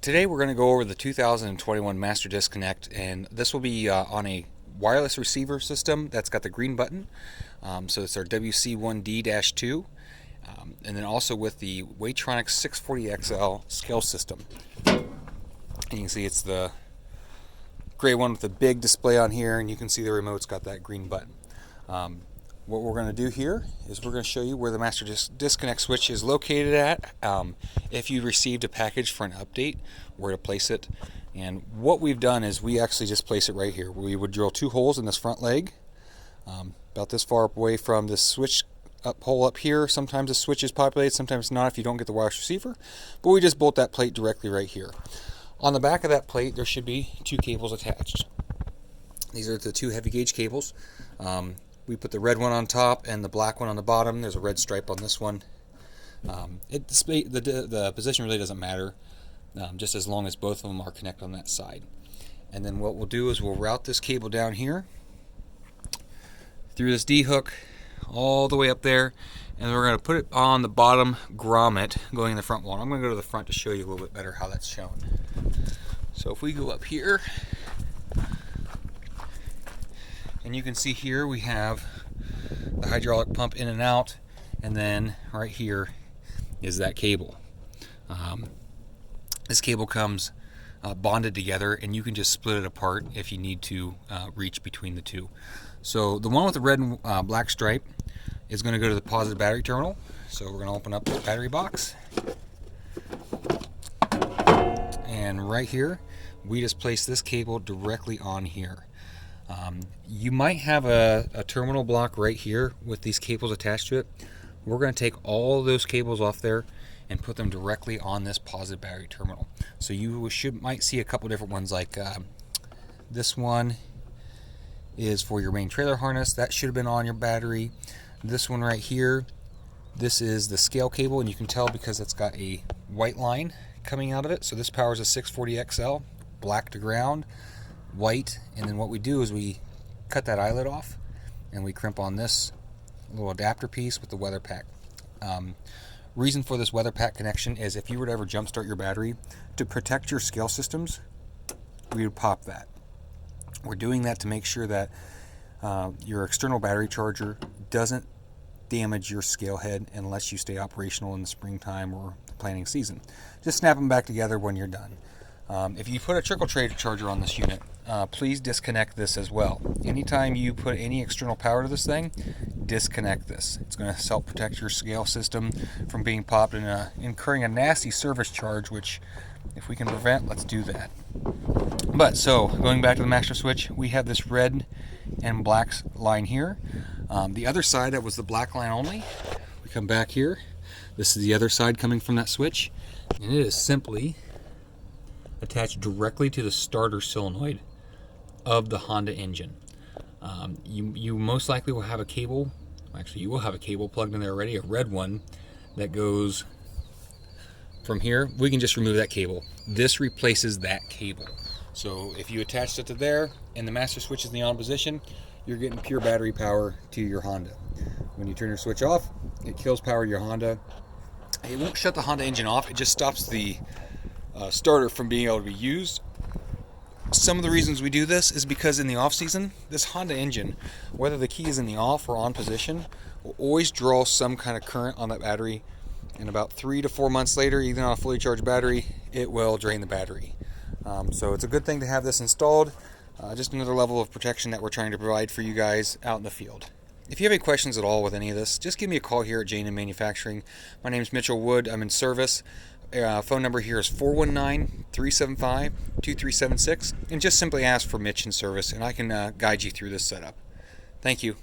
Today we're going to go over the 2021 Master Disconnect, and this will be on a wireless receiver system that's got the green button. So it's our WC1D-2, and then also with the Weightronics 640XL scale system. And you can see it's the gray one with the big display on here, and you can see the remote's got that green button. What we're going to do here is we're going to show you where the Master Disconnect switch is located at, if you received a package for an update, where to place it. And what we've done is we actually just place it right here. We would drill 2 holes in this front leg, about this far away from the switch hole up here. Sometimes the switch is populated, sometimes not if you don't get the wireless receiver, but we just bolt that plate directly right here. On the back of that plate there should be 2 cables attached. These are the 2 heavy gauge cables. We put the red one on top and the black one on the bottom. There's a red stripe on this one. The position really doesn't matter, just as long as both of them are connected on that side. And then what we'll do is we'll route this cable down here through this D-hook all the way up there, and we're going to put it on the bottom grommet going in the front wall. I'm going to go to the front to show you a little bit better how that's shown. So if we go up here, and you can see here we have the hydraulic pump in and out, and then right here is that cable. This cable comes bonded together, and you can just split it apart if you need to reach between the 2. So the one with the red and black stripe is going to go to the positive battery terminal. So we're going to open up the battery box, and right here we just place this cable directly on here. You might have a terminal block right here with these cables attached to it. We're going to take all those cables off there and put them directly on this positive battery terminal. So you might see a couple different ones, like this one is for your main trailer harness. That should have been on your battery. This one right here, this is the scale cable, and you can tell because it's got a white line coming out of it. So this powers a 640XL, black to ground, white, and then what we do is we cut that eyelet off and we crimp on this little adapter piece with the weather pack. Reason for this weather pack connection is if you were to ever jump start your battery, to protect your scale systems, we would pop that. We're doing that to make sure that your external battery charger doesn't damage your scale head unless you stay operational in the springtime or the planting season. Just snap them back together when you're done. If you put a trickle tray charger on this unit, please disconnect this as well. Anytime you put any external power to this thing, disconnect this. It's going to help protect your scale system from being popped and incurring a nasty service charge, which if we can prevent, let's do that. But so going back to the master switch, we have this red and black line here. The other side, that was the black line only. We come back here. This is the other side coming from that switch, and it is simply attached directly to the starter solenoid of the Honda engine. You most likely will have a cable, actually you will have a cable plugged in there already, a red one that goes from here. We can just remove that cable. This replaces that cable. So if you attached it to there and the master switch is in the on position, you're getting pure battery power to your Honda. When you turn your switch off, it kills power to your Honda. It won't shut the Honda engine off, it just stops the starter from being able to be used. Some of the reasons we do this is because in the off season, this Honda engine, whether the key is in the off or on position, will always draw some kind of current on that battery, and about 3 to 4 months later, even on a fully charged battery, it will drain the battery. So it's a good thing to have this installed. Just another level of protection that we're trying to provide for you guys out in the field. If you have any questions at all with any of this, just give me a call here at J&M Manufacturing. My name is Mitchell Wood. I'm in service. Phone number here is 419-375-2376, and just simply ask for Mitch in service, and I can guide you through this setup. Thank you.